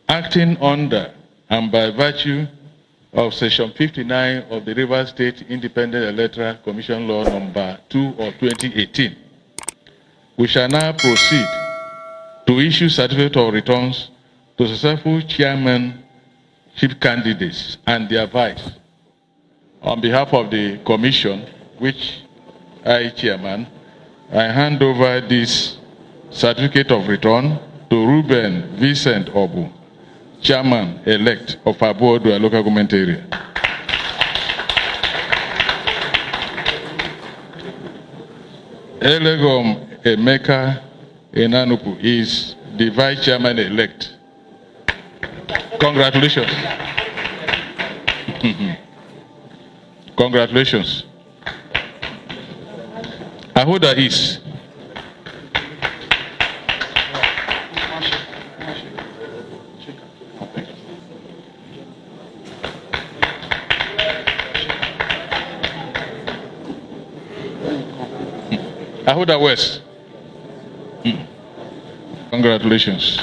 acting under and by virtue of Section 59 of the Rivers State Independent Electoral Commission Law number 2 of 2018, we shall now proceed to issue certificate of returns to successful chairmanship candidates and their vice. On behalf of the commission, which I chairman, I hand over this certificate of return to Ruben Vincent Obu, chairman-elect of Fubara local government area. Elegom Emeka Enanupu is the vice chairman-elect. Congratulations. Congratulations. Ahoda is. Ahoda West. Congratulations.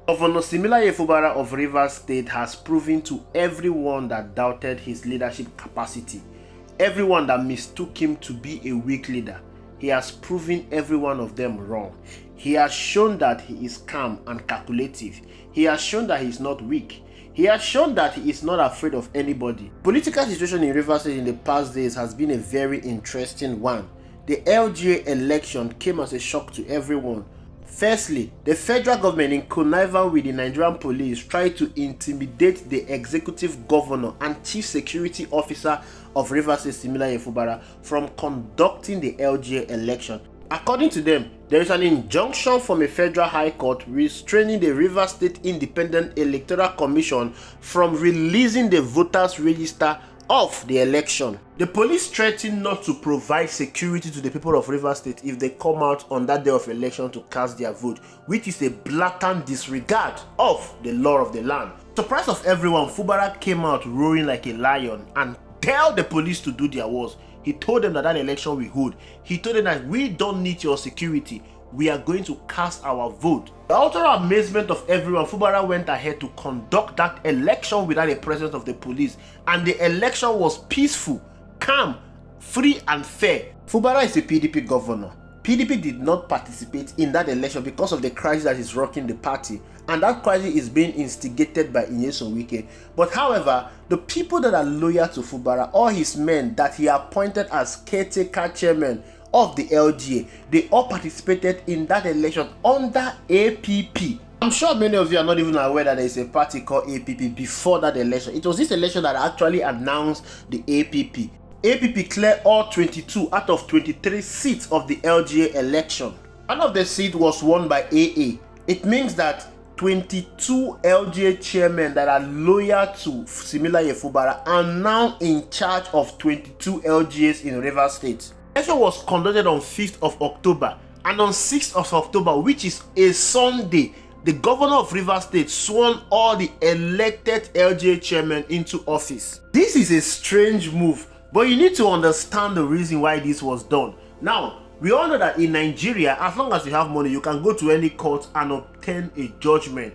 Governor Similaye Fubara of Rivers State has proven to everyone that doubted his leadership capacity, everyone that mistook him to be a weak leader. He has proven every one of them wrong. He has shown that he is calm and calculative. He has shown that he is not weak. He has shown that he is not afraid of anybody. Political situation in Rivers State in the past days has been a very interesting one. The LGA election came as a shock to everyone. Firstly, the federal government in connivance with the Nigerian police tried to intimidate the executive governor and chief security officer of Rivers State, Similaye Fubara, from conducting the LGA election. According to them, there is an injunction from a federal high court restraining the Rivers State Independent Electoral Commission from releasing the voters' register of the election. The police threatened not to provide security to the people of Rivers State if they come out on that day of election to cast their vote, which is a blatant disregard of the law of the land. Surprise of everyone, Fubara came out roaring like a lion and tell the police to do their worst. He told them that election we hold. He told them that we don't need your security. We are going to cast our vote. The utter amazement of everyone, Fubara went ahead to conduct that election without the presence of the police, and the election was peaceful, calm, free and fair. Fubara is a PDP governor. PDP did not participate in that election because of the crisis that is rocking the party, and that crisis is being instigated by Nyesom Wike. But however, the people that are loyal to Fubara, all his men that he appointed as caretaker chairman of the LGA, they all participated in that election under APP. I'm sure many of you are not even aware that there is a party called APP before that election. It was this election that actually announced the APP. APP cleared all 22 out of 23 seats of the LGA election. One of the seats was won by AA. It means that 22 LGA chairmen that are loyal to Similaye Fubara are now in charge of 22 LGAs in Rivers State. The election was conducted on 5th of October, and on 6th of October, which is a Sunday, the governor of Rivers State sworn all the elected LGA chairmen into office. This is a strange move, but you need to understand the reason why this was done. Now, we all know that in Nigeria, as long as you have money, you can go to any court and obtain a judgment.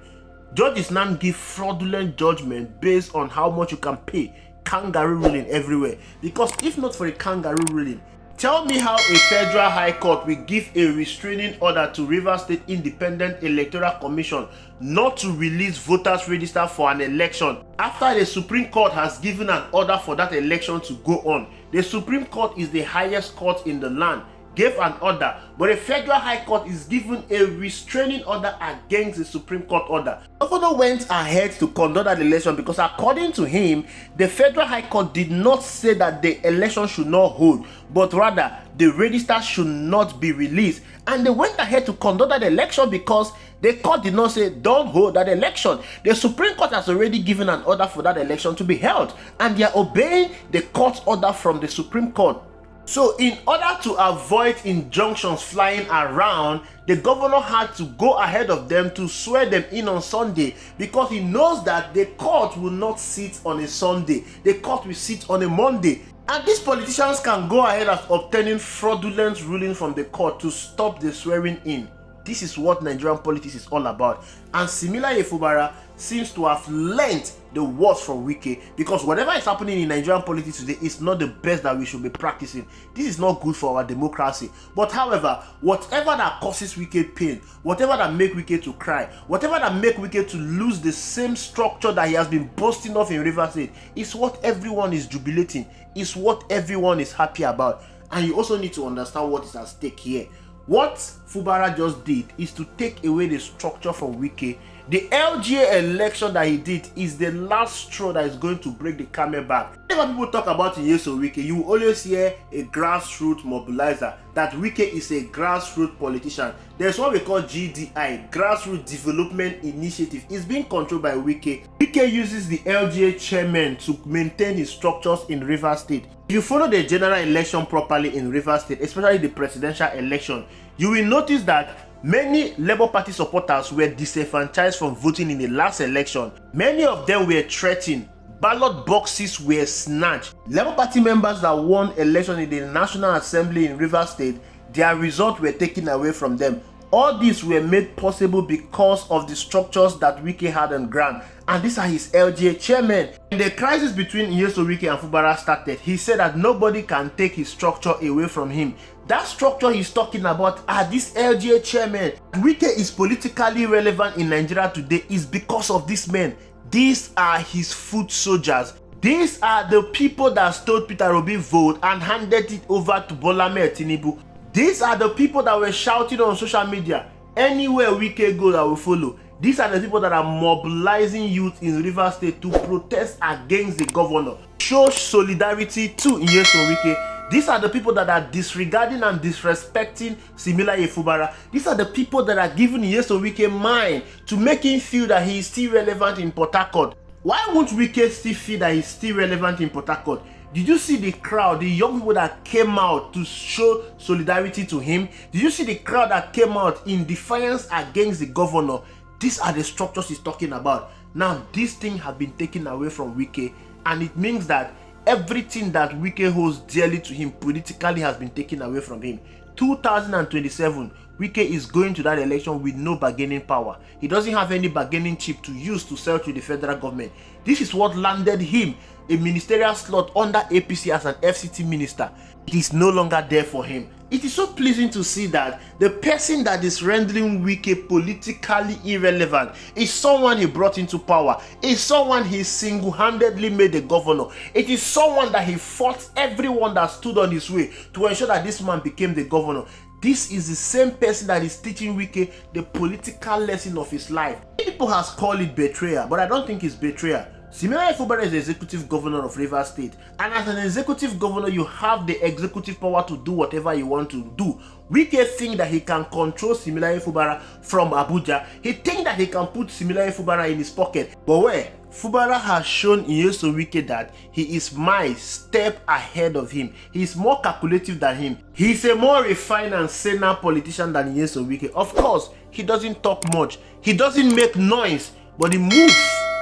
Judges now give fraudulent judgment based on how much you can pay. Kangaroo ruling everywhere. Because if not for a kangaroo ruling, tell me how a federal high court will give a restraining order to Rivers State Independent Electoral Commission not to release voters register for an election after the Supreme Court has given an order for that election to go on. The Supreme Court is the highest court in the land, gave an order, but the Federal High Court is given a restraining order against the Supreme Court order. The governor went ahead to conduct that election because according to him, the Federal High Court did not say that the election should not hold, but rather the register should not be released. And they went ahead to conduct that election because the court did not say don't hold that election. The Supreme Court has already given an order for that election to be held, and they are obeying the court's order from the Supreme Court. So in order to avoid injunctions flying around, the governor had to go ahead of them to swear them in on Sunday because he knows that the court will not sit on a Sunday. The court will sit on a Monday. And these politicians can go ahead of obtaining fraudulent rulings from the court to stop the swearing in. This is what Nigerian politics is all about. And Similaye Fubara seems to have learned the worst from Wike, because whatever is happening in Nigerian politics today is not the best that we should be practicing. This is not good for our democracy. But however, whatever that causes Wike pain, whatever that make Wike to cry, whatever that make Wike to lose the same structure that he has been boasting of in Rivers State, is what everyone is jubilating, is what everyone is happy about. And you also need to understand what is at stake here. What Fubara just did is to take away the structure from Wike. The LGA election that he did is the last straw that is going to break the camel back. Whenever people talk about Nyesom Wike, you will always hear a grassroots mobilizer, that Wike is a grassroots politician. There's what we call GDI, Grassroots Development Initiative. It's being controlled by Wike. Wike uses the LGA chairman to maintain his structures in Rivers State. If you follow the general election properly in Rivers State, especially the presidential election, you will notice that many Labour Party supporters were disenfranchised from voting in the last election. Many of them were threatened. Ballot boxes were snatched. Labour Party members that won election in the National Assembly in Rivers State, their results were taken away from them. All these were made possible because of the structures that Wike had on ground. And these are his LGA chairmen. When the crisis between Nyesom Wike and Fubara started, he said that nobody can take his structure away from him. That structure he's talking about are these LGA chairmen. Wike is politically relevant in Nigeria today is because of these men. These are his foot soldiers. These are the people that stole Peter Obi vote and handed it over to Bola Ahmed Tinubu. These are the people that were shouting on social media, anywhere Wike goes, I will follow. These are the people that are mobilizing youth in Rivers State to protest against the governor. Show solidarity to Nyesom Wike. These are the people that are disregarding and disrespecting Similaye Fubara. These are the people that are giving Nyesom Wike mind to make him feel that he is still relevant in Port Harcourt. Why won't Wike still feel that he's still relevant in Port Harcourt? Did you see the crowd, the young people that came out to show solidarity to him? Did you see the crowd that came out in defiance against the governor? These are the structures he's talking about. Now, these things have been taken away from Wike, and it means that everything that Wike holds dearly to him politically has been taken away from him. 2027, Wike is going to that election with no bargaining power. He doesn't have any bargaining chip to use to sell to the federal government. This is what landed him a ministerial slot under APC as an FCT minister. It is no longer there for him. It is so pleasing to see that the person that is rendering Wike politically irrelevant is someone he brought into power, is someone he single-handedly made a governor. It is someone that he fought everyone that stood on his way to ensure that this man became the governor. This is the same person that is teaching Wike the political lesson of his life. People has called it betrayal, but I don't think it's betrayal. Simeon Fubara is the executive governor of Rivers State, and as an executive governor, you have the executive power to do whatever you want to do. Wike think that he can control Simeon Fubara from Abuja. He think that he can put Simeon Fubara in his pocket. But where? Fubara has shown Nyesom Wike that he is my step ahead of him. He is more calculative than him. He is a more refined and saner politician than Nyesom Wike. Of course, he doesn't talk much. He doesn't make noise, but he moves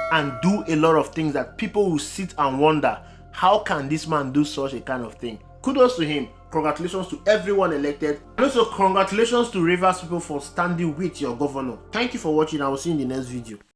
and do a lot of things that people will sit and wonder, how can this man do such a kind of thing? Kudos to him. Congratulations to everyone elected. And also congratulations to Rivers people for standing with your governor. Thank you for watching. I will see you in the next video.